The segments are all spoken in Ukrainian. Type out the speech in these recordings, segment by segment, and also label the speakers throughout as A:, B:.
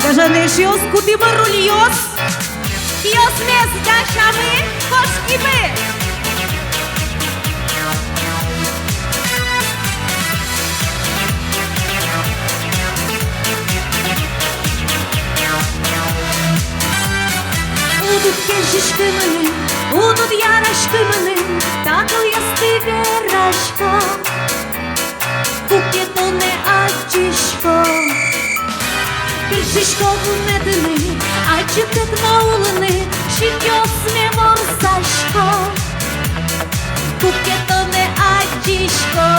A: Кажанешиос кутимарулиос, киос мес дашами кошкиме. Udut keşişkımını, udut yaraşkımını, takıl yastığı raşko, kukето не ачишко, кършишко гунетъни, ачетът маулъни, шикьос ме морсашко, кукето не ачишко.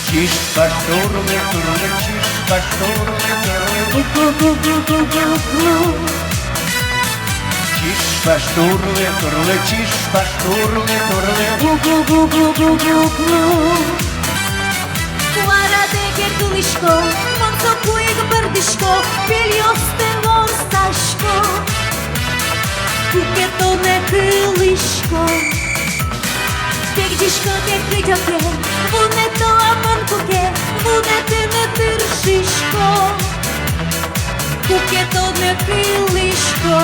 B: Чиш пашторове, турове, чиш пашторове, турове, чиш пашторове, турове, чиш пашторове, турове,
A: Куара деге кулишко, монцо куег бърдишко, пилиос те морсашко, кукето не кылишко. Тегдишко те критоке, вунето амънкоке, вунете не тършишко, кукето не кылишко.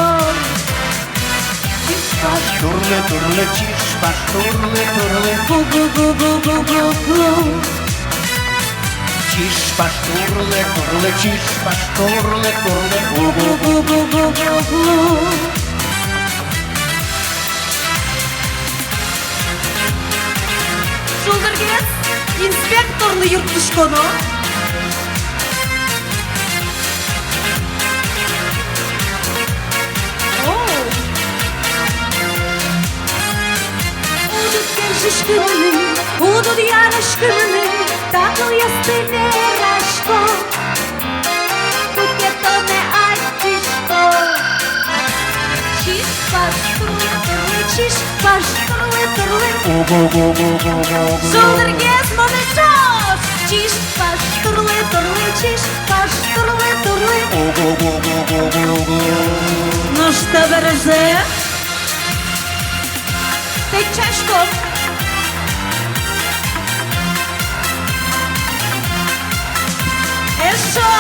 B: Пашторове, турове, чиш пашторове, турове, чиш пашторове, турове, чиш пашторове, турове.
A: Шулдыргес, инспекторлы юртышконо. Udut keşişkımını, udut yaraşkımını, takıl yastığı raşko, kukето не ачишко. Чиш пашторове, турове, чиш пашторове, турове. Шулдыргес, момешош, чиш пашторове, турове, чиш пашторове, турове. Ну что, береже? Ты чашко. Эшо?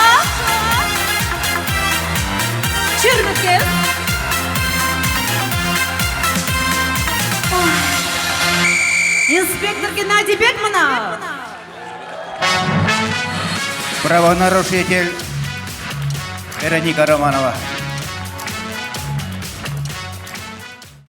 A: Чырмыкер? Инспектор Геннадий Бекманов.
B: Правонарушитель Вероника Романова.